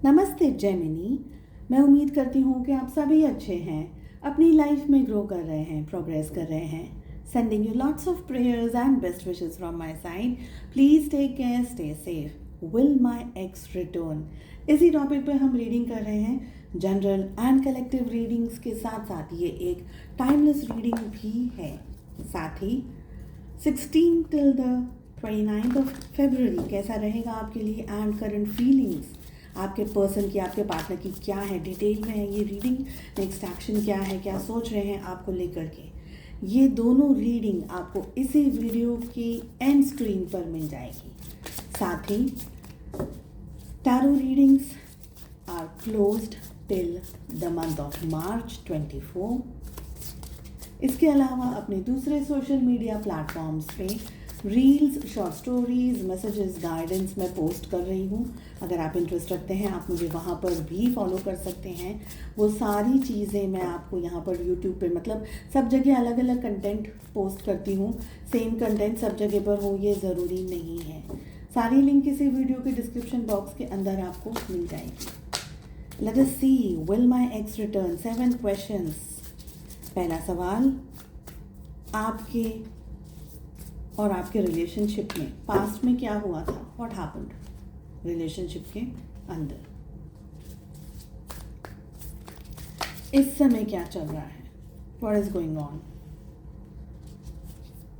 नमस्ते जेमिनी। मैं उम्मीद करती हूँ कि आप सभी अच्छे हैं, अपनी लाइफ में ग्रो कर रहे हैं, प्रोग्रेस कर रहे हैं। Sending you lots of prayers and best wishes from my side. Please take care, stay safe. Will my ex return, इसी टॉपिक पे हम रीडिंग कर रहे हैं। जनरल एंड कलेक्टिव रीडिंग्स के साथ साथ ये एक टाइमलेस रीडिंग भी है। साथ ही 16 till the 29th of February कैसा रहेगा आपके लिए एंड करंट फीलिंग्स आपके पर्सन की, आपके पार्टनर की क्या है, डिटेल में है ये रीडिंग। नेक्स्ट एक्शन क्या है, क्या सोच रहे हैं आपको लेकर के, ये दोनों रीडिंग आपको इसी वीडियो की एंड स्क्रीन पर मिल जाएगी। साथ ही tarot readings are closed till the month of March 24। इसके अलावा अपने दूसरे सोशल मीडिया प्लेटफॉर्म्स पे reels, short stories, messages, guidance मैं पोस्ट कर रही हूँ। अगर आप इंटरेस्ट रखते हैं आप मुझे वहाँ पर भी फॉलो कर सकते हैं। वो सारी चीज़ें मैं आपको यहाँ पर यूट्यूब पे, मतलब सब जगह अलग अलग कंटेंट पोस्ट करती हूँ। सेम कंटेंट सब जगह पर हो ये ज़रूरी नहीं है। सारी लिंक इसी वीडियो के डिस्क्रिप्शन बॉक्स के अंदर आपको मिल जाएगी। Let us see, will my ex return? 7 questions. पहला सवाल, आपके और आपके रिलेशनशिप में पास्ट में क्या हुआ था? व्हाट हैपेंड रिलेशनशिप के अंदर? इस समय क्या चल रहा है? What is going on?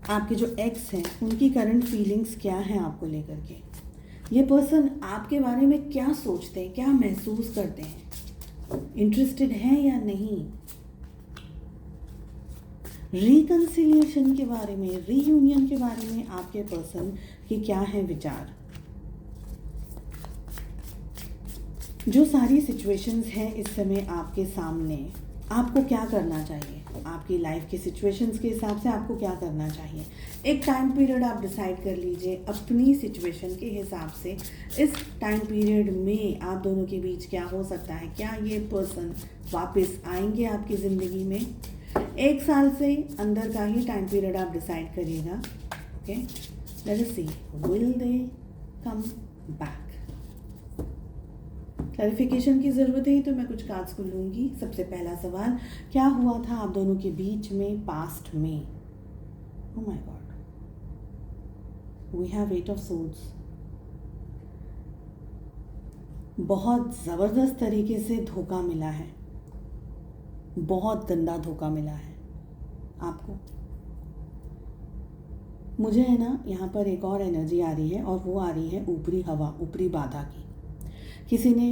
आपके जो एक्स हैं उनकी करंट फीलिंग्स क्या हैं आपको लेकर के? ये पर्सन आपके बारे में क्या सोचते हैं, क्या महसूस करते हैं? इंटरेस्टेड हैं या नहीं? रिकन्सिलिएशन के बारे में, रीयूनियन के बारे में आपके पर्सन के क्या है विचार? जो सारी सिचुएशंस हैं इस समय आपके सामने, आपको क्या करना चाहिए? आपकी लाइफ की सिचुएशंस के हिसाब से आपको क्या करना चाहिए? एक टाइम पीरियड आप डिसाइड कर लीजिए अपनी सिचुएशन के हिसाब से। इस टाइम पीरियड में आप दोनों के बीच क्या हो सकता है? क्या ये पर्सन वापस आएंगे आपकी ज़िंदगी में? 1 साल से अंदर का ही टाइम पीरियड आप डिसाइड करिएगा। Okay, let us see, will they come back? Clarification की ज़रूरत है तो मैं कुछ कार्ड्स को लूँगी। सबसे पहला सवाल, क्या हुआ था आप दोनों के बीच में पास्ट में? Oh my god, we have 8 of swords. बहुत ज़बरदस्त तरीके से धोखा मिला है, बहुत गंदा धोखा मिला है आपको। मुझे है ना यहाँ पर एक और एनर्जी आ रही है और वो आ रही है ऊपरी हवा, ऊपरी बाधा की। किसी ने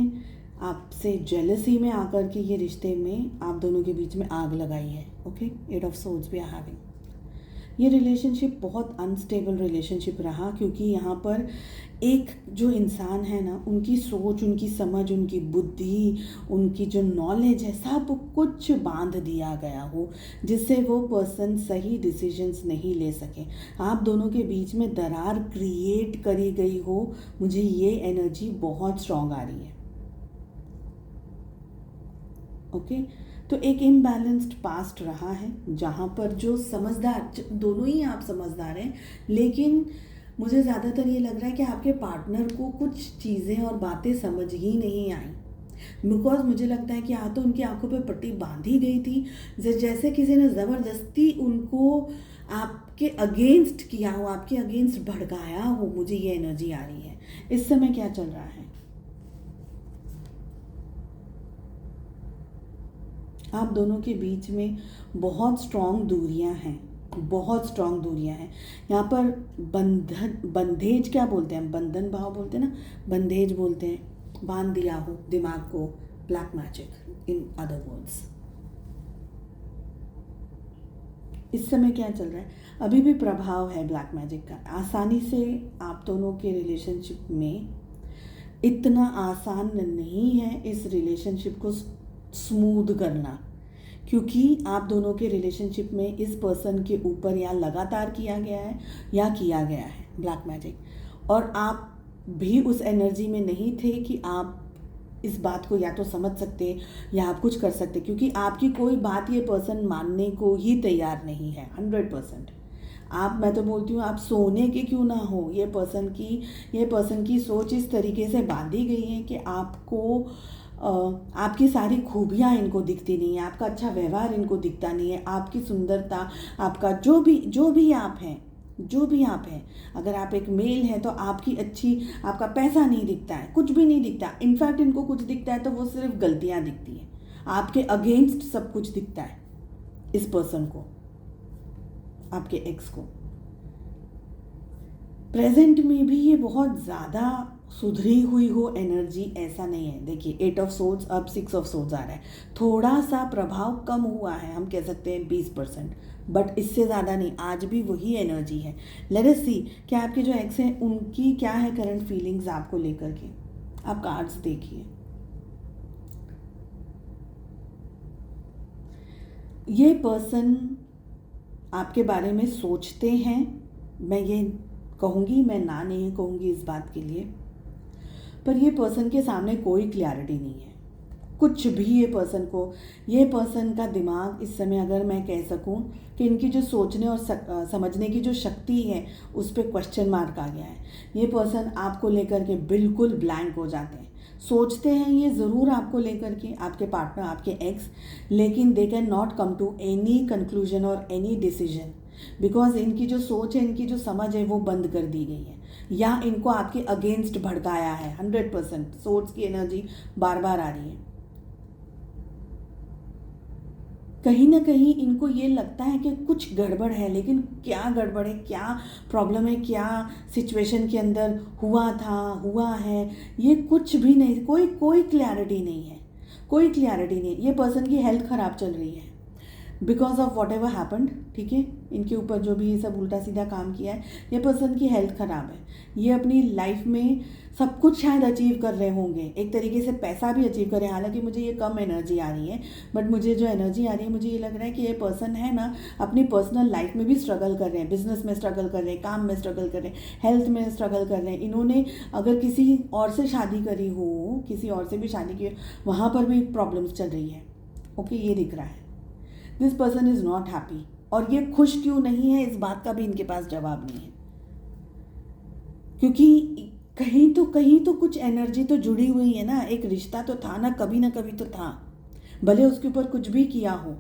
आपसे जेलसी में आकर के ये रिश्ते में आप दोनों के बीच में आग लगाई है। Okay, 8 of swords we are having. ये रिलेशनशिप बहुत अनस्टेबल रिलेशनशिप रहा, क्योंकि यहाँ पर एक जो इंसान है ना, उनकी सोच, उनकी समझ, उनकी बुद्धि, उनकी जो नॉलेज है, सब कुछ बांध दिया गया हो जिससे वो पर्सन सही डिसीजंस नहीं ले सके। आप दोनों के बीच में दरार क्रिएट करी गई हो। मुझे ये एनर्जी बहुत स्ट्रांग आ रही है। ओके, तो एक इम्बैलेंस्ड पास्ट रहा है जहाँ पर जो समझदार, दोनों ही आप समझदार हैं, लेकिन मुझे ज़्यादातर ये लग रहा है कि आपके पार्टनर को कुछ चीज़ें और बातें समझ ही नहीं आई। बिकॉज मुझे लगता है कि या तो उनकी आंखों पे पट्टी बांधी गई थी, जैसे किसी ने ज़बरदस्ती उनको आपके अगेंस्ट किया हो, आपके अगेंस्ट भड़काया हो। मुझे ये एनर्जी आ रही है। इस समय क्या चल रहा है? आप दोनों के बीच में बहुत स्ट्रॉन्ग दूरियां हैं, बहुत स्ट्रॉन्ग दूरियां हैं। यहाँ पर बंधेज क्या बोलते हैं? बंधन भाव बोलते हैं ना, बंधेज बोलते हैं। बांध दिया हो दिमाग को, black magic in other words. इस समय क्या चल रहा है? अभी भी प्रभाव है ब्लैक मैजिक का। आसानी से आप दोनों के रिलेशनशिप में, इतना आसान नहीं है इस रिलेशनशिप को स्मूथ करना, क्योंकि आप दोनों के रिलेशनशिप में इस पर्सन के ऊपर या लगातार किया गया है या किया गया है ब्लैक मैजिक, और आप भी उस एनर्जी में नहीं थे कि आप इस बात को या तो समझ सकते या आप कुछ कर सकते, क्योंकि आपकी कोई बात ये पर्सन मानने को ही तैयार नहीं है। 100% मैं तो बोलती हूँ आप सोने के क्यों ना हो, ये पर्सन की सोच इस तरीके से बांधी गई है कि आपको आपकी सारी खूबियाँ इनको दिखती नहीं है, आपका अच्छा व्यवहार इनको दिखता नहीं है, आपकी सुंदरता, आपका जो भी आप हैं, अगर आप एक मेल हैं तो आपका पैसा नहीं दिखता है, कुछ भी नहीं दिखता। इनफैक्ट इनको कुछ दिखता है तो वो सिर्फ गलतियाँ दिखती हैं, आपके अगेंस्ट सब कुछ दिखता है इस पर्सन को, आपके एक्स को। प्रेजेंट में भी ये बहुत ज़्यादा सुधरी हुई हो एनर्जी ऐसा नहीं है। देखिए 8 ऑफ सोर्ड्स, अब 6 ऑफ सोर्ड्स आ रहा है, थोड़ा सा प्रभाव कम हुआ है, हम कह सकते हैं 20%, बट इससे ज़्यादा नहीं, आज भी वही एनर्जी है। लेट अस सी कि आपके जो एक्स हैं उनकी क्या है करंट फीलिंग्स आपको लेकर के। आप कार्ड्स देखिए, ये पर्सन आपके बारे में सोचते हैं, मैं ये कहूँगी, मैं ना नहीं कहूँगी इस बात के लिए, पर ये पर्सन के सामने कोई क्लैरिटी नहीं है कुछ भी। ये पर्सन का दिमाग इस समय, अगर मैं कह सकूं कि इनकी जो सोचने और समझने की जो शक्ति है उस पर क्वेश्चन मार्क आ गया है। ये पर्सन आपको लेकर के बिल्कुल ब्लैंक हो जाते हैं, सोचते हैं ये ज़रूर आपको लेकर के, आपके पार्टनर, आपके एक्स, लेकिन they can not come to any conclusion और एनी डिसीजन, बिकॉज इनकी जो सोच है, इनकी जो समझ है वो बंद कर दी गई है, या इनको आपके अगेंस्ट भड़काया है। 100% सोर्स की एनर्जी बार बार आ रही है। कहीं ना कहीं इनको ये लगता है कि कुछ गड़बड़ है, लेकिन क्या गड़बड़ है, क्या प्रॉब्लम है, क्या सिचुएशन के अंदर हुआ है, ये कुछ भी नहीं, कोई क्लैरिटी नहीं है, कोई क्लैरिटी नहीं। ये पर्सन की हेल्थ ख़राब चल रही है because of what ever happened, ठीक है, इनके ऊपर जो भी ये सब उल्टा सीधा काम किया है, ये पर्सन की हेल्थ ख़राब है। ये अपनी लाइफ में सब कुछ शायद अचीव कर रहे होंगे, एक तरीके से पैसा भी अचीव कर रहे हैं, हालांकि मुझे ये कम एनर्जी आ रही है, बट मुझे जो एनर्जी आ रही है, मुझे ये लग रहा है कि ये पर्सन है ना अपनी पर्सनल लाइफ में भी स्ट्रगल कर रहे हैं, बिजनेस में स्ट्रगल कर रहे हैं, काम में स्ट्रगल कर रहे हैं, हेल्थ में स्ट्रगल कर रहे हैं। इन्होंने अगर किसी और से शादी करी हो, किसी और से भी शादी की, वहाँ पर भी प्रॉब्लम्स चल रही है। ओके, ये दिख रहा है। This person is not happy, और ये खुश क्यों नहीं है इस बात का भी इनके पास जवाब नहीं है, क्योंकि कहीं तो कुछ एनर्जी तो जुड़ी हुई है ना, एक रिश्ता तो था ना कभी तो था, भले उसके ऊपर कुछ भी किया हो,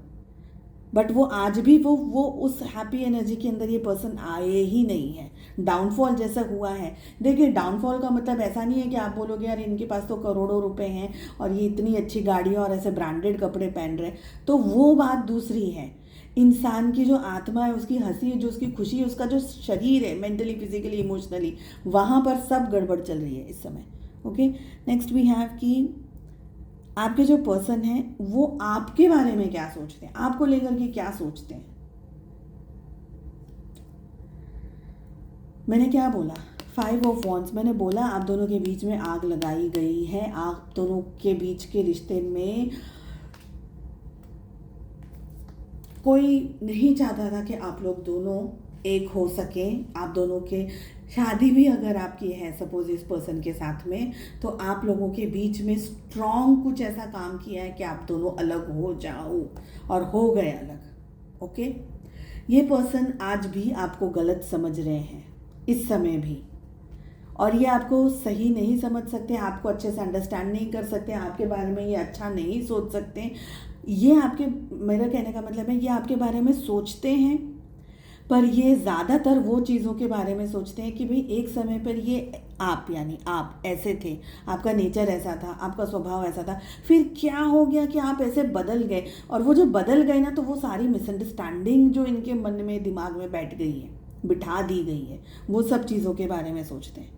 बट वो आज भी वो उस हैप्पी एनर्जी के अंदर ये पर्सन आए ही नहीं है। डाउनफॉल जैसा हुआ है। देखिए, डाउनफॉल का मतलब ऐसा नहीं है कि आप बोलोगे यार इनके पास तो करोड़ों रुपए हैं और ये इतनी अच्छी गाड़ियाँ और ऐसे ब्रांडेड कपड़े पहन रहे, तो वो बात दूसरी है। इंसान की जो आत्मा है, उसकी हंसी है, जो उसकी खुशी है, उसका जो शरीर है, मेंटली, फिजिकली, इमोशनली, वहाँ पर सब गड़बड़ चल रही है इस समय। ओके, नेक्स्ट वी हैव कि आपके जो पर्सन हैं वो आपके बारे में क्या सोचते हैं, आपको लेकर के क्या सोचते हैं। मैंने क्या बोला, 5 ऑफ वॉन्ड्स, मैंने बोला आप दोनों के बीच में आग लगाई गई है, आप दोनों के बीच के रिश्ते में कोई नहीं चाहता था कि आप लोग दोनों एक हो सकें। आप दोनों के शादी भी अगर आपकी है सपोज इस पर्सन के साथ में, तो आप लोगों के बीच में स्ट्रॉन्ग कुछ ऐसा काम किया है कि आप दोनों अलग हो जाओ, और हो गए अलग। ओके, ये पर्सन आज भी आपको गलत समझ रहे हैं इस समय भी, और ये आपको सही नहीं समझ सकते, आपको अच्छे से अंडरस्टैंड नहीं कर सकते, आपके बारे में ये अच्छा नहीं सोच सकते। मेरा कहने का मतलब है ये आपके बारे में सोचते हैं, पर ये ज़्यादातर वो चीज़ों के बारे में सोचते हैं कि भाई एक समय पर ये आप ऐसे थे, आपका नेचर ऐसा था, आपका स्वभाव ऐसा था, फिर क्या हो गया कि आप ऐसे बदल गए, और वो जो बदल गए ना, तो वो सारी मिसअंडरस्टैंडिंग जो इनके मन में, दिमाग में बैठ गई है, बिठा दी गई है, वो सब चीज़ों के बारे में सोचते हैं।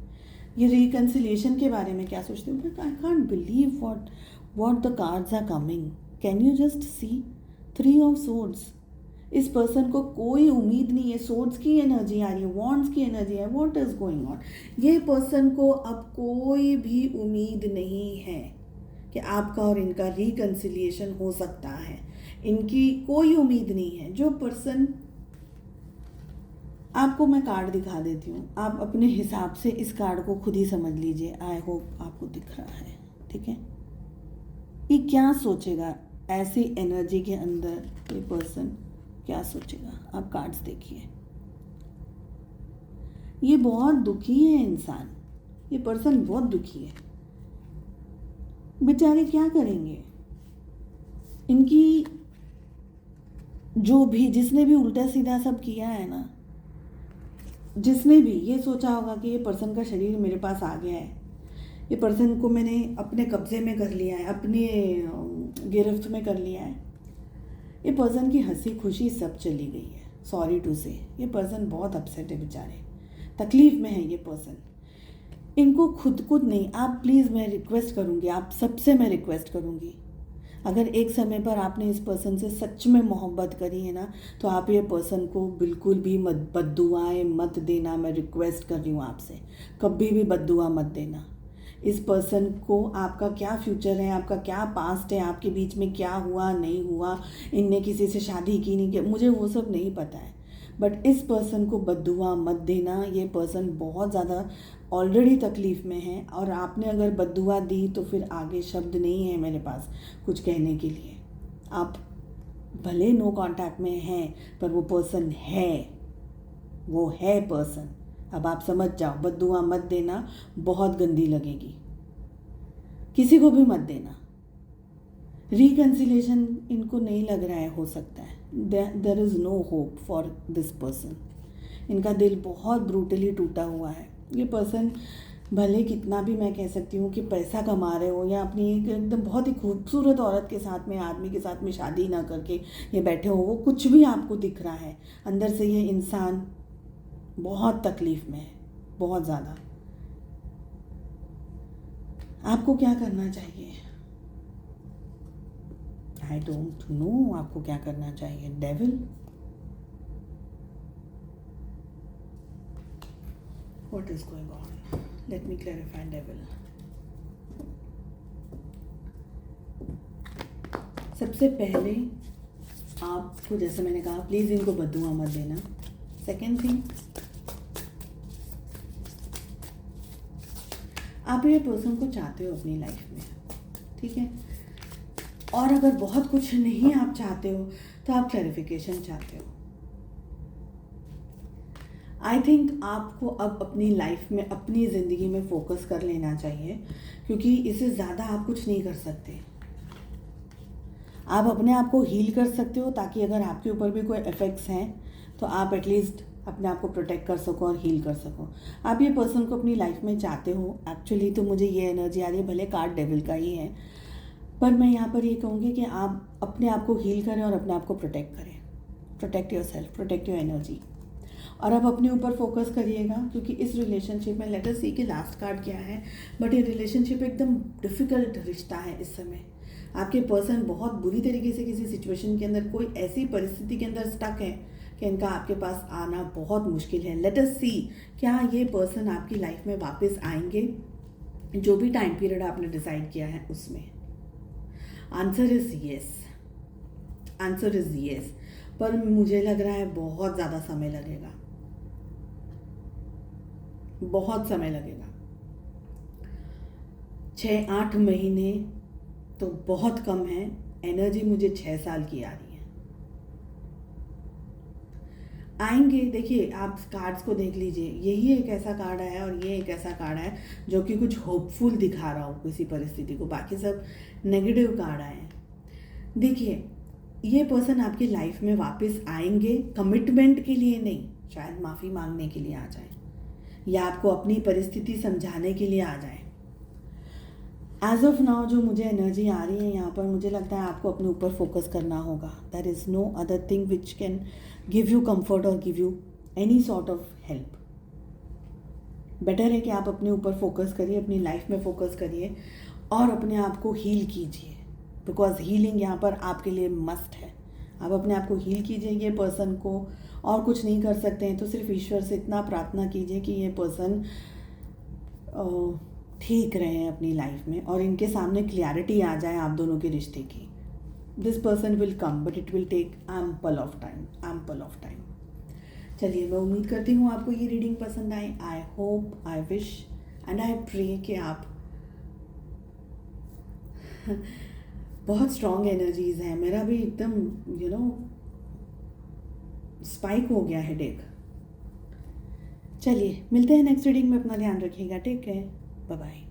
ये रिकन्सिलिएशन के बारे में क्या सोचते हैं, but I can't believe what the cards are coming. Can you just see 3 of swords. इस पर्सन को कोई उम्मीद नहीं है, सोर्ड्स की एनर्जी आ रही है, वॉन्ड्स की एनर्जी है, व्हाट इज गोइंग ऑन। ये पर्सन को अब कोई भी उम्मीद नहीं है कि आपका और इनका रिकन्सिलिएशन हो सकता है, इनकी कोई उम्मीद नहीं है। जो पर्सन, आपको मैं कार्ड दिखा देती हूँ, आप अपने हिसाब से इस कार्ड को खुद ही समझ लीजिए। आई होप आपको दिख रहा है, ठीक है। ये क्या सोचेगा ऐसी एनर्जी के अंदर, ये पर्सन क्या सोचेगा, आप कार्ड्स देखिए। ये बहुत दुखी है इंसान, ये पर्सन बहुत दुखी है। बेचारे क्या करेंगे, इनकी जो भी जिसने भी उल्टा सीधा सब किया है ना, जिसने भी ये सोचा होगा कि ये पर्सन का शरीर मेरे पास आ गया है, ये पर्सन को मैंने अपने कब्जे में कर लिया है, अपने गिरफ्त में कर लिया है, ये पर्सन की हंसी खुशी सब चली गई है। सॉरी टू से, ये पर्सन बहुत अपसेट है बेचारे, तकलीफ़ में है ये पर्सन। इनको खुद नहीं, आप प्लीज़, मैं रिक्वेस्ट करूँगी, आप सबसे मैं रिक्वेस्ट करूँगी, अगर एक समय पर आपने इस पर्सन से सच में मोहब्बत करी है ना, तो आप ये पर्सन को बिल्कुल भी मत बद्दुआएं मत देना। मैं रिक्वेस्ट कर रही हूँ आपसे, कभी भी बद्दुआ मत देना। इस पर्सन को आपका क्या फ्यूचर है, आपका क्या पास्ट है, आपके बीच में क्या हुआ नहीं हुआ, इनने किसी से शादी की नहीं की, मुझे वो सब नहीं पता है, बट इस पर्सन को बद्दुआ मत देना। ये पर्सन बहुत ज़्यादा ऑलरेडी तकलीफ़ में है, और आपने अगर बद्दुआ दी तो फिर आगे शब्द नहीं है मेरे पास कुछ कहने के लिए। आप भले नो कांटेक्ट में हैं, पर वो पर्सन है, वो है पर्सन। अब आप समझ जाओ, बद्दुआ मत देना, बहुत गंदी लगेगी, किसी को भी मत देना। रिकन्सिलेशन इनको नहीं लग रहा है, हो सकता है, there is no hope for this person. इनका दिल बहुत ब्रूटली टूटा हुआ है। ये पर्सन भले कितना भी मैं कह सकती हूँ कि पैसा कमा रहे हो, या अपनी एक एकदम बहुत ही खूबसूरत औरत के साथ में, आदमी के साथ में शादी ना करके ये बैठे हो, वो कुछ भी आपको दिख रहा है, अंदर से ये इंसान बहुत तकलीफ़ में है, बहुत ज़्यादा। आपको क्या करना चाहिए? आई डोंट नो आपको क्या करना चाहिए। Devil, what is going on? Let me clarify, devil. सबसे पहले आपको, जैसे मैंने कहा, प्लीज़ इनको बद्दुआ मत देना। सेकेंड थिंग, आप ये पर्सन को चाहते हो अपनी लाइफ में, ठीक है, और अगर बहुत कुछ नहीं आप चाहते हो तो आप क्लैरिफिकेशन चाहते हो। आई थिंक आपको अब अपनी लाइफ में, अपनी ज़िंदगी में फ़ोकस कर लेना चाहिए, क्योंकि इससे ज़्यादा आप कुछ नहीं कर सकते। आप अपने आप को हील कर सकते हो, ताकि अगर आपके ऊपर भी कोई इफ़ेक्ट्स हैं तो आप एटलीस्ट अपने आप को प्रोटेक्ट कर सको और हील कर सको। आप ये पर्सन को अपनी लाइफ में चाहते हो। एक्चुअली तो मुझे ये एनर्जी आ रही है, भले कार्ड डेविल का ही है, पर मैं यहाँ पर ये कहूँगी कि आप अपने आप को हील करें और अपने आप को प्रोटेक्ट करें। Protect your self, protect your energy, और अब अपने ऊपर फोकस करिएगा, क्योंकि इस रिलेशनशिप में, लेट अस सी कि लास्ट कार्ड क्या है, बट ये रिलेशनशिप एकदम डिफ़िकल्ट रिश्ता है इस समय। आपके पर्सन बहुत बुरी तरीके से किसी सिचुएशन के अंदर, कोई ऐसी परिस्थिति के अंदर स्टक है कि इनका आपके पास आना बहुत मुश्किल है। लेट अस सी, क्या ये पर्सन आपकी लाइफ में वापस आएंगे, जो भी टाइम पीरियड आपने डिसाइड किया है उसमें? Answer is yes, answer is yes, पर मुझे लग रहा है बहुत ज़्यादा समय लगेगा, बहुत समय लगेगा। 6-8 महीने तो बहुत कम है, एनर्जी मुझे 6 साल की आ रही है। आएंगे, देखिए आप कार्ड्स को देख लीजिए, यही एक ऐसा कार्ड है और ये एक ऐसा कार्ड है जो कि कुछ होपफुल दिखा रहा हो किसी परिस्थिति को, बाकी सब नेगेटिव कार्ड आए हैं। देखिए, ये पर्सन आपकी लाइफ में वापस आएंगे, कमिटमेंट के लिए नहीं, शायद माफ़ी मांगने के लिए आ जाए, या आपको अपनी परिस्थिति समझाने के लिए आ जाए। एज ऑफ नाउ जो मुझे एनर्जी आ रही है यहाँ पर, मुझे लगता है आपको अपने ऊपर फोकस करना होगा। There is no other thing which can give you comfort और give you any sort of help. Better है कि आप अपने ऊपर फोकस करिए, अपनी लाइफ में फोकस करिए और अपने आप को हील कीजिए, बिकॉज हीलिंग यहाँ पर आपके लिए मस्ट है। आप अपने आप को हील कीजिए। ये पर्सन को और कुछ नहीं कर सकते हैं तो सिर्फ ईश्वर से इतना प्रार्थना कीजिए कि ये पर्सन ठीक रहे अपनी लाइफ में और इनके सामने क्लैरिटी आ जाए आप दोनों के रिश्ते की। This person will come, but it will take ample of time, ample of time. चलिए, मैं उम्मीद करती हूँ आपको ये रीडिंग पसंद आए। I hope, I wish and I pray कि आप बहुत स्ट्रॉन्ग एनर्जीज हैं। मेरा भी एकदम स्पाइक हो गया हेडेक। चलिए मिलते हैं नेक्स्ट रीडिंग में, अपना ध्यान रखिएगा, टेक केयर, बाय बाय।